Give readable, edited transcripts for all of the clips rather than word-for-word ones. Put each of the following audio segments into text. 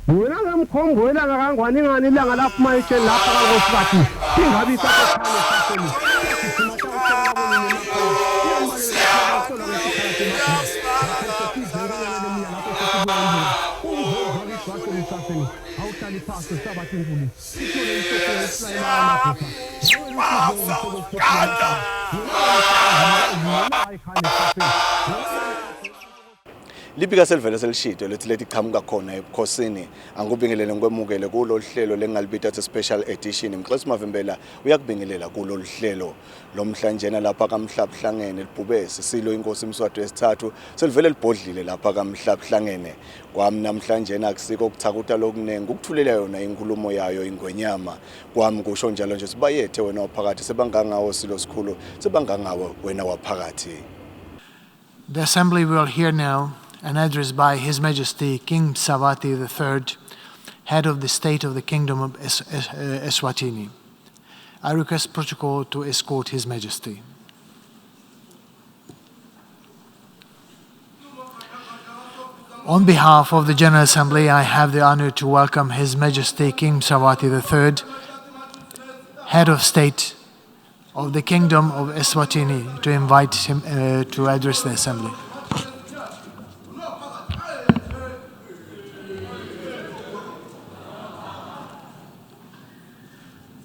Wena ngamkhombo wena ngangwani ngani ilanga lapho mayitshe lapha kaNkosikazi ingabi kakhane saseni Lipika selvele selishito lethi lethi chamuka khona ebukhosini angubingelele ngikwemukele kulolu hlelo lengalibita the special edition Mxesi Mavimbela uyakubingelela kulolu hlelo lomhlanjena lapha kaMhlabuhlangene libhubesi silo inkosi Mswati wesithathu selivele libhodlile lapha kaMhlabuhlangene kwami namhlanje akusiko ukuthakutha lokunengi ukuthulela yona inkulumo yayo ingwenyama kwami kusho njalo nje sibayethe wena waphakathi sebangangawo silo sikhulu sebangangawo wena waphakathi. The assembly will hear now an address by His Majesty King Mswati III, head of the state of the Kingdom of Eswatini. I request protocol to escort His Majesty. On behalf of the General Assembly, I have the honor to welcome His Majesty King Mswati III, head of state of the Kingdom of Eswatini, to invite him to address the Assembly.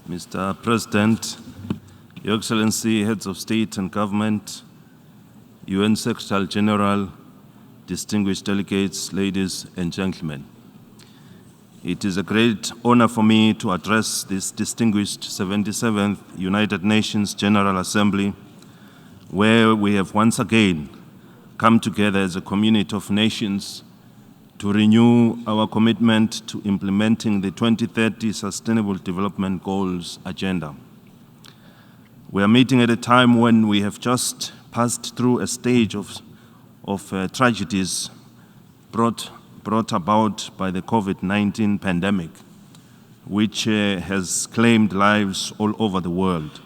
Mr. President, Your Excellency, Heads of State and Government, UN Secretary General, distinguished delegates, ladies and gentlemen. It is a great honor for me to address this distinguished 77th United Nations General Assembly, where we have once again come together as a community of nations to renew our commitment to implementing the 2030 Sustainable Development Goals agenda. We are meeting at a time when we have just passed through a stage of tragedies brought about by the COVID-19 pandemic, which has claimed lives all over the world.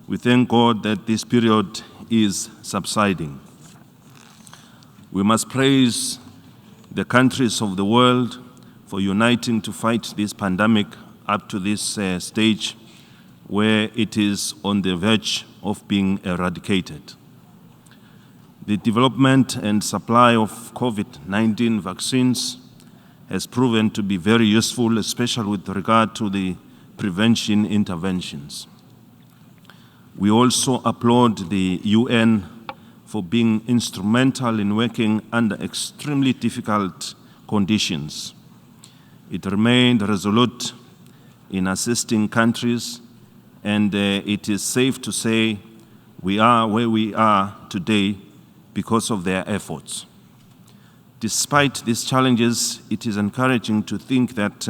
We thank God that this period is subsiding. We must praise the countries of the world for uniting to fight this pandemic up to this stage where it is on the verge of being eradicated. The development and supply of COVID-19 vaccines has proven to be very useful, especially with regard to the prevention interventions. We also applaud the UN for being instrumental in working under extremely difficult conditions. It remained resolute in assisting countries, and it is safe to say we are where we are today because of their efforts. Despite these challenges, it is encouraging to think that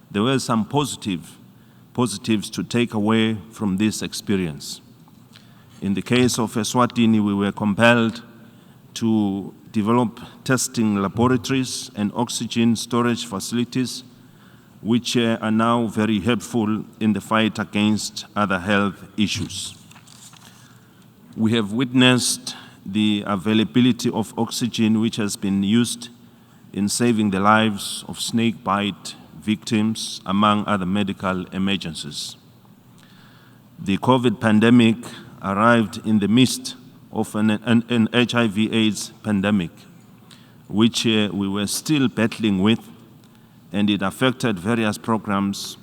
there were some positives to take away from this experience. In the case of Eswatini, we were compelled to develop testing laboratories and oxygen storage facilities, which are now very helpful in the fight against other health issues. We have witnessed the availability of oxygen, which has been used in saving the lives of snake bite victims, among other medical emergencies. The COVID pandemic arrived in the midst of an HIV/AIDS pandemic, which we were still battling with, and it affected various programs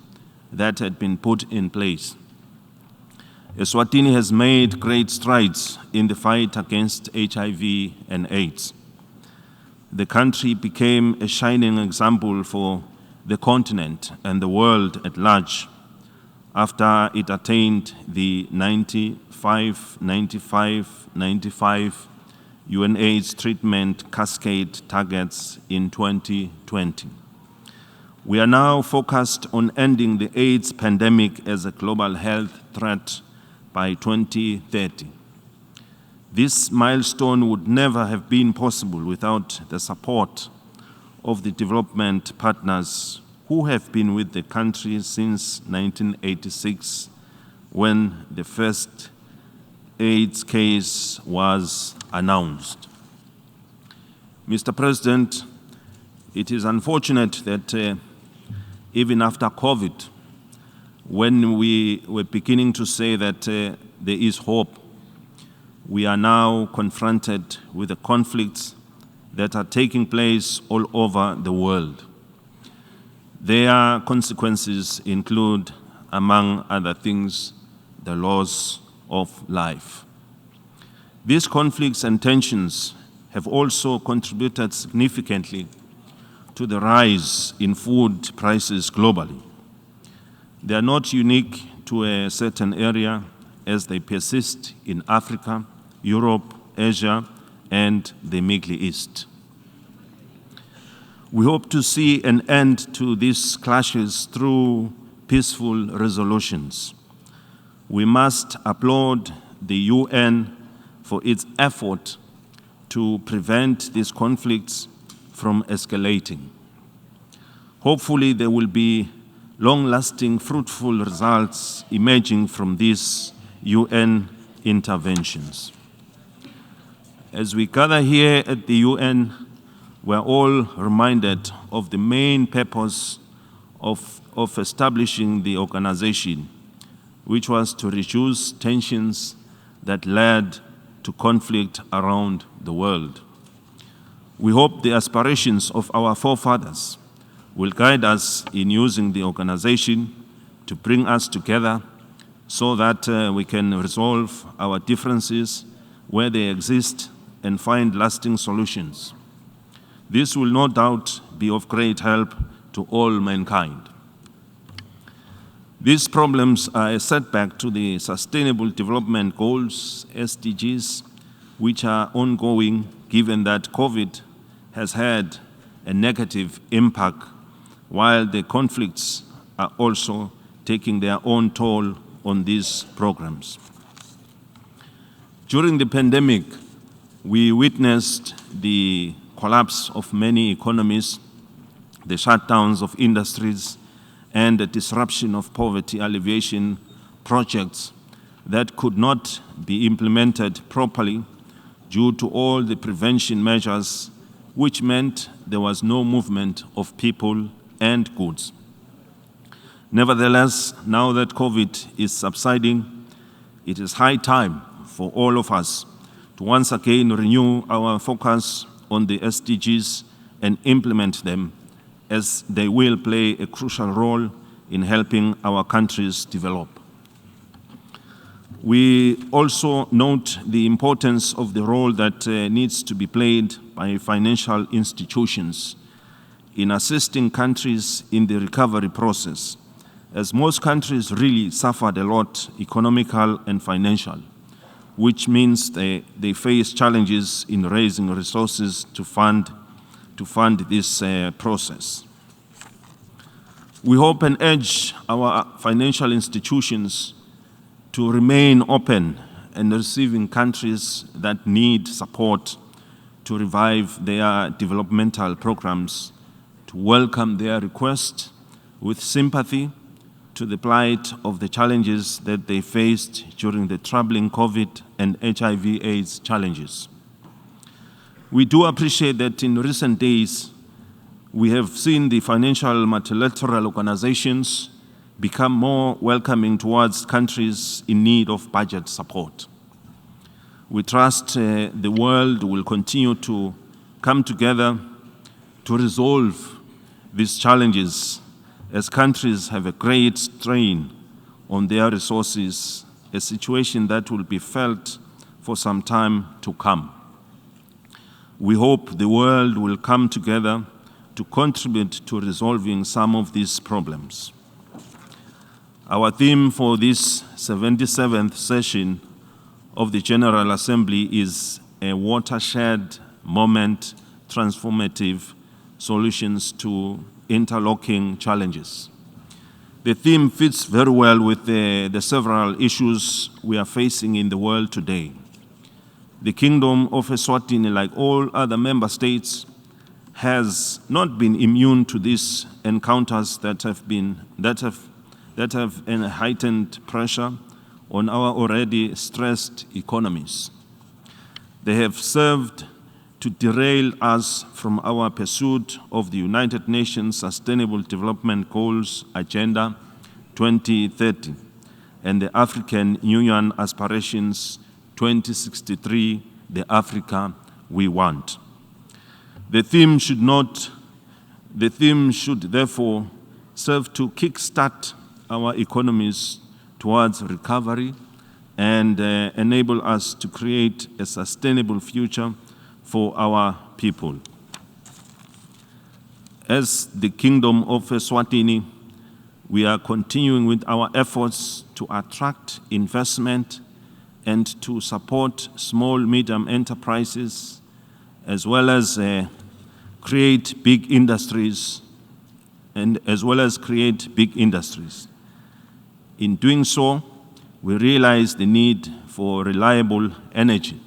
that had been put in place. Eswatini has made great strides in the fight against HIV and AIDS. The country became a shining example for the continent and the world at large after it attained the 95 UNAIDS treatment cascade targets in 2020. We are now focused on ending the AIDS pandemic as a global health threat by 2030. This milestone would never have been possible without the support of the development partners who have been with the country since 1986, when the first AIDS case was announced. Mr. President, It is unfortunate that even after COVID, when we were beginning to say that there is hope, we are now confronted with the conflicts that are taking place all over the world. Their consequences include, among other things, the loss of life. These conflicts and tensions have also contributed significantly to the rise in food prices globally. They are not unique to a certain area, as they persist in Africa, Europe, Asia, and the Middle East. We hope to see an end to these clashes through peaceful resolutions. We must applaud the UN for its effort to prevent these conflicts from escalating. Hopefully, there will be long-lasting, fruitful results emerging from these UN interventions. As we gather here at the UN, we're all reminded of the main purpose of establishing the organization, which was to reduce tensions that led to conflict around the world. We hope the aspirations of our forefathers will guide us in using the organization to bring us together so that we can resolve our differences where they exist and find lasting solutions. This will no doubt be of great help to all mankind. These problems are a setback to the Sustainable Development Goals, SDGs, which are ongoing given that COVID has had a negative impact, while the conflicts are also taking their own toll on these programs. During the pandemic, we witnessed the collapse of many economies, the shutdowns of industries, and the disruption of poverty alleviation projects that could not be implemented properly due to all the prevention measures, which meant there was no movement of people and goods. Nevertheless, now that COVID is subsiding, it is high time for all of us to once again renew our focus on the SDGs and implement them, as they will play a crucial role in helping our countries develop. We also note the importance of the role that needs to be played by financial institutions in assisting countries in the recovery process, as most countries really suffered a lot, economical and financial, which means they face challenges in raising resources to fund this process. We hope and urge our financial institutions to remain open and receiving countries that need support to revive their developmental programs, to welcome their request with sympathy to the plight of the challenges that they faced during the troubling COVID and HIV/AIDS challenges. We do appreciate that in recent days, we have seen the financial multilateral organizations become more welcoming towards countries in need of budget support. We trust the world will continue to come together to resolve these challenges, as countries have a great strain on their resources, a situation that will be felt for some time to come. We hope the world will come together to contribute to resolving some of these problems. Our theme for this 77th session of the General Assembly is a watershed moment, transformative solutions to interlocking challenges. The theme fits very well with the several issues we are facing in the world today. The Kingdom of Eswatini, like all other member states, has not been immune to these encounters that have a heightened pressure on our already stressed economies. They have served to derail us from our pursuit of the United Nations Sustainable Development Goals Agenda 2030 and the African Union Aspirations 2063, the Africa we want. The theme should therefore serve to kickstart our economies towards recovery and enable us to create a sustainable future for our people. As the Kingdom of Eswatini, we are continuing with our efforts to attract investment and to support small, medium enterprises, as well as create big industries, In doing so, we realize the need for reliable energy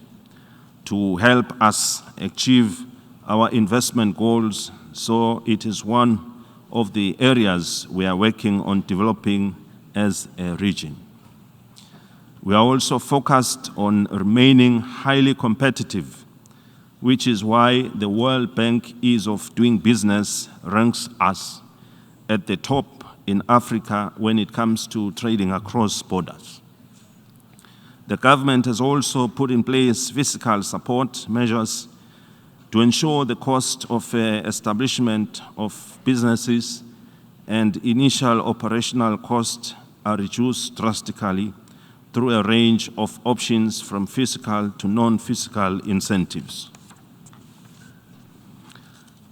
to help us achieve our investment goals, so it is one of the areas we are working on developing as a region. We are also focused on remaining highly competitive, which is why the World Bank Ease of Doing Business ranks us at the top in Africa when it comes to trading across borders. The government has also put in place fiscal support measures to ensure the cost of establishment of businesses and initial operational costs are reduced drastically through a range of options from fiscal to non-fiscal incentives.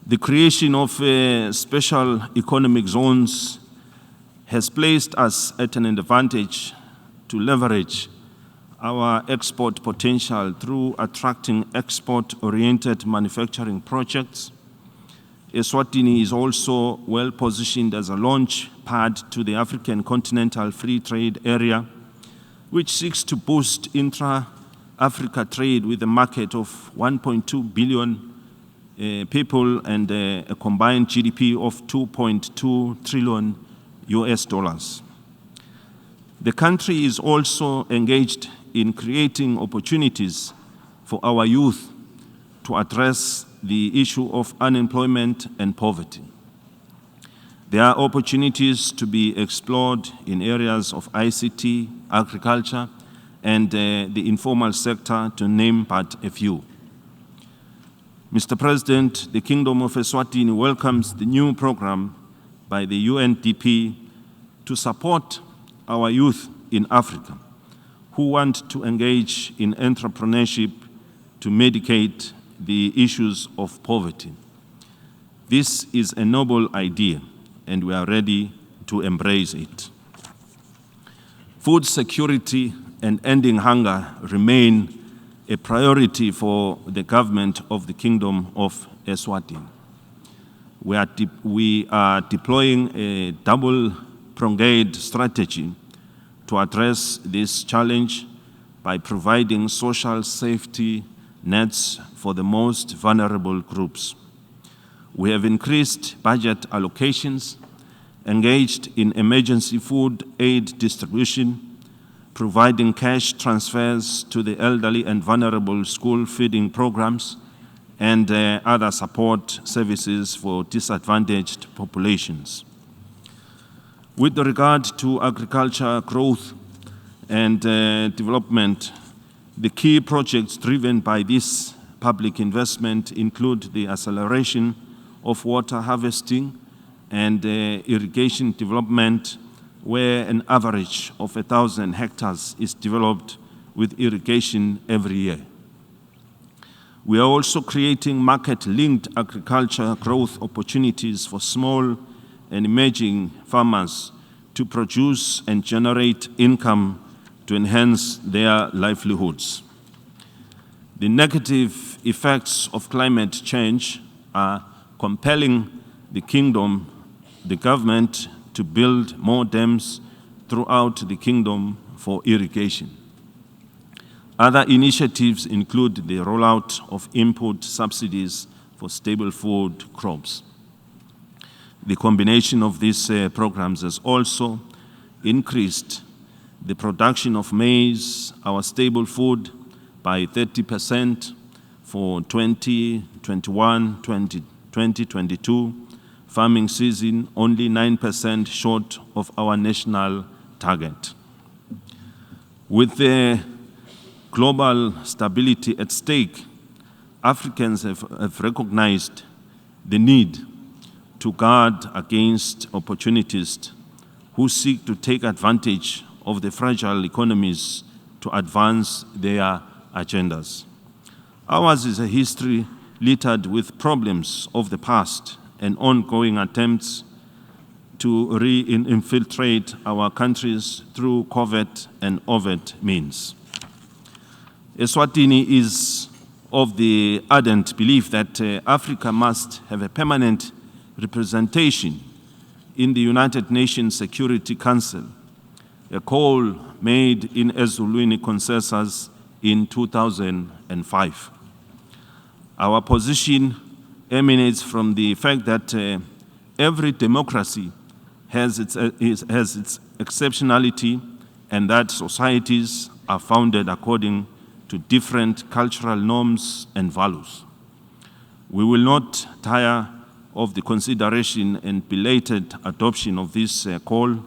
The creation of special economic zones has placed us at an advantage to leverage our export potential through attracting export-oriented manufacturing projects. Eswatini is also well positioned as a launch pad to the African Continental Free Trade Area, which seeks to boost intra-Africa trade with a market of 1.2 billion people and a combined GDP of $2.2 trillion US dollars. The country is also engaged in creating opportunities for our youth to address the issue of unemployment and poverty. There are opportunities to be explored in areas of ICT, agriculture, and the informal sector, to name but a few. Mr. President, the Kingdom of Eswatini welcomes the new program by the UNDP to support our youth in Africa who want to engage in entrepreneurship to mitigate the issues of poverty. This is a noble idea, and we are ready to embrace it. Food security and ending hunger remain a priority for the government of the Kingdom of Eswatini. We are deploying a double-pronged strategy to address this challenge by providing social safety nets for the most vulnerable groups. We have increased budget allocations, engaged in emergency food aid distribution, providing cash transfers to the elderly and vulnerable school feeding programs, and other support services for disadvantaged populations. With regard to agriculture growth and development, the key projects driven by this public investment include the acceleration of water harvesting and irrigation development, where an average of 1,000 hectares is developed with irrigation every year. We are also creating market-linked agriculture growth opportunities for small and emerging farmers to produce and generate income to enhance their livelihoods. The negative effects of climate change are compelling the Kingdom, the government, to build more dams throughout the Kingdom for irrigation. Other initiatives include the rollout of input subsidies for staple food crops. The combination of these programs has also increased the production of maize, our staple food, by 30%, for 2021-2022 farming season only 9% short of our national target. With the global stability at stake, Africans have recognized the need to guard against opportunists who seek to take advantage of the fragile economies to advance their agendas. Ours is a history littered with problems of the past and ongoing attempts to infiltrate our countries through covert and overt means. Eswatini is of the ardent belief that Africa must have a permanent representation in the United Nations Security Council, a call made in Eswatini consensus in 2005. Our position emanates from the fact that every democracy has its exceptionality, and that societies are founded according to different cultural norms and values. We will not tire of the consideration and belated adoption of this call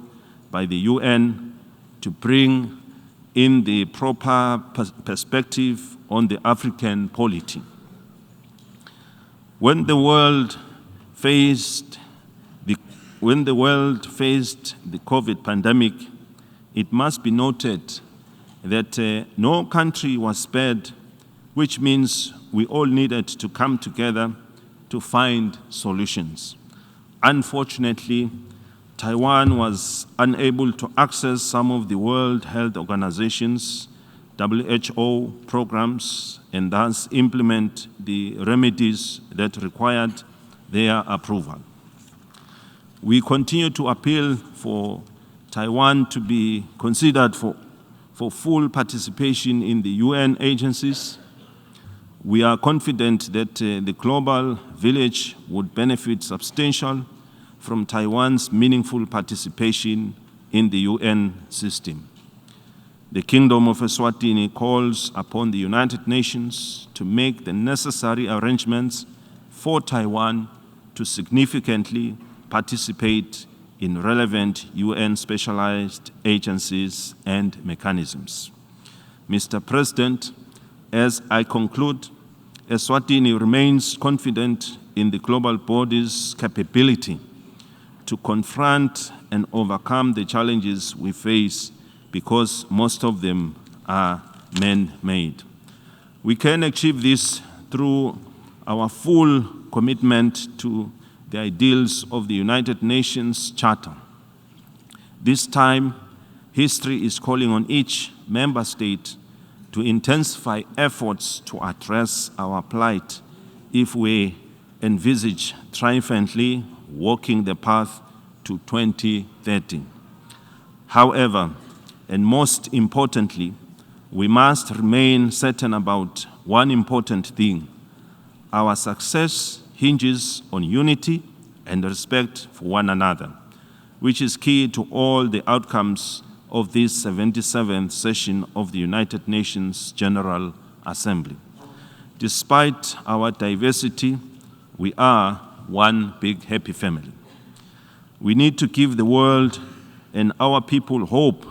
by the UN to bring in the proper perspective on the African polity. When the world faced the COVID pandemic, it must be noted that no country was spared, which means we all needed to come together to find solutions. Unfortunately, Taiwan was unable to access some of the World Health Organization's WHO programs and thus implement the remedies that required their approval. We continue to appeal for Taiwan to be considered for full participation in the UN agencies. We are confident that the global village would benefit substantially from Taiwan's meaningful participation in the UN system. The Kingdom of Eswatini calls upon the United Nations to make the necessary arrangements for Taiwan to significantly participate in relevant UN specialized agencies and mechanisms. Mr. President, as I conclude, Eswatini remains confident in the global body's capability to confront and overcome the challenges we face, because most of them are man-made. We can achieve this through our full commitment to the ideals of the United Nations Charter. This time, history is calling on each member state to intensify efforts to address our plight if we envisage triumphantly walking the path to 2030. However, and most importantly, we must remain certain about one important thing. Our success hinges on unity and respect for one another, which is key to all the outcomes of this 77th session of the United Nations General Assembly. Despite our diversity, we are one big happy family. We need to give the world and our people hope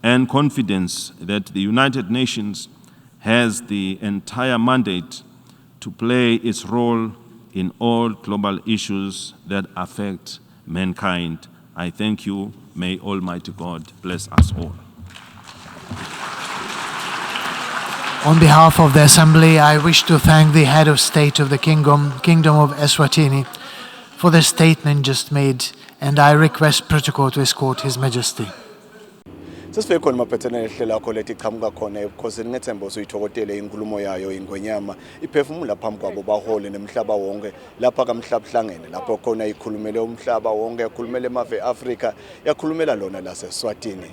and confidence that the United Nations has the entire mandate to play its role in all global issues that affect mankind. I thank you. May Almighty God bless us all. On behalf of the Assembly, I wish to thank the Head of State of the Kingdom of Eswatini, for the statement just made, and I request protocol to escort His Majesty. Sesifike khona maphethelene nehlelo lakho lethi qhamuka khona ebukhosini ngethemba usuyithokotele inkulumo yayo ingwenyama iphefumula phambi kwabo bahole nemhlaba wonke lapha kaMhlaba hlangene lapho khona ikhulumele umhlaba wonke yakhulumela emave eAfrika yakhulumela lona laseSwatini.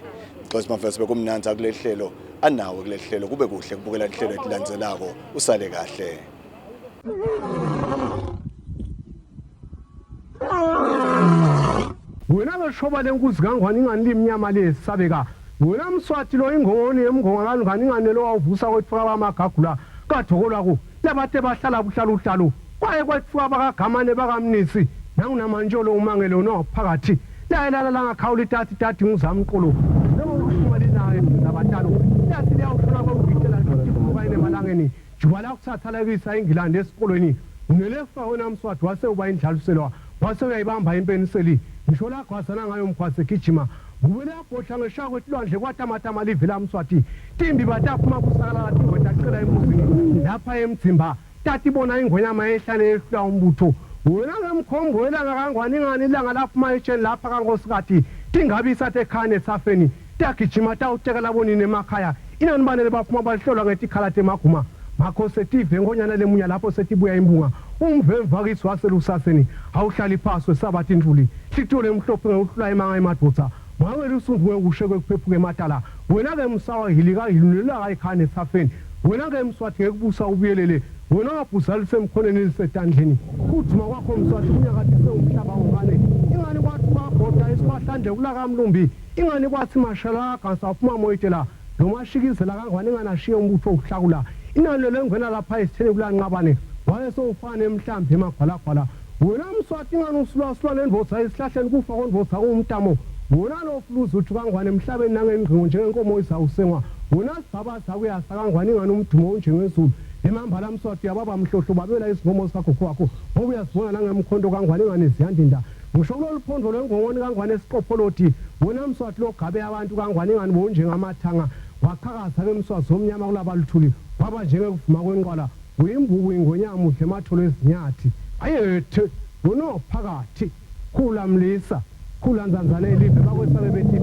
Xhosa mafesi bekumnanzi kulehlelo anawe kulehlelo kube kuhle kubukela ihlelo elilandzelako usale kahle. Wena beshoba lenkuzi kangwani ingani limnyama lesabeka. Wena Mswati lo ingoni emngongani ngani ngane lo wavusa kwethu kwamagagula kadhokolwa ku labathe bahlala buhlalu kwaye kwethiwa bakagamane bakamnisi nangunamanjolo umangelo nophakathi layelala langakhawula itati ngizamqulu njengokushumali naye labatalo yathi liyawushona kwangitshela ukuthi kuvuka emalangeni juba la kuthathalekisa ingilande esikolweni unelefa wena Mswati wase uba indlaluselwa wase uyayibamba impeniseli ngisho la kwasana ngayo mkhwase gijima ubele yabhodla ngesha kwethlwandle kwatamatama livela Mswati timbi bataphuma kusakala lathi ngwetacela emuzini lapha emdzimba tati bona ingonyama ehlane ehlula umbutho wena ngemkhombo wena ngakangwani ngani ilanga lapha mayitsheni lapha kangosikati tingabi sathe khane safeni tagijima tawutekela bonini emakhaya inani banele baphuma bahlolwa ngetikhala temaguma makho setive ngonyana lemunya lapho setibuya imbunga umvemvakisi waselusaseni awuhlali phaswe sabathi intuli sitole emhlophe ngeuhlula emanga emadotsa mwangeli usundu ngekushe kwekuphephuka ematala wena ke msawa hilika hilulela ekhane safeni wena ke Mswati ngekubusa ubuyelele wena wabhuza lisemkhoneni lisetandleni uthuma kwakho Mswati kunyakathi sewumhlaba ongane ingani kwathi kwabhoda esibahlande kulakamlumbi ingani kwathi mashala kansa aphuma moyitela lomashikizela kangwane inganashiye umbutho ukuhlakula inani lengwena lapha esitheni kulanqabane wayesofana emhlambi emagwalagwala wena Mswati ingani usulwa nenvoza esihlahleni kufa konvoza kumntamo wona nofluza uthi kangwane emhlabeni nangengqingo njengenkomo izawusengwa wona sibaba sakuyasa kangwane ingani umdumo onjengezulu emambala Mswati yababa mhlohlo babela izingomo sakho wakho ngoba uyasibona nangemkhondo kangwane ingane ziyandinda ngisho kuloluphondo lwengongoni kangwane esiqopholoti wona Mswati logabe abantu kangwane ingani bonjengamathanga waqhakaza ke Mswati zomnyama kulabaluthuli waba njengekuvuma kwenqwala uyimbuku ingonyama muhle ematholo ezinyathi ayethe wona phakathi khula mlisa khula nzanzane elive bakwesabe bethi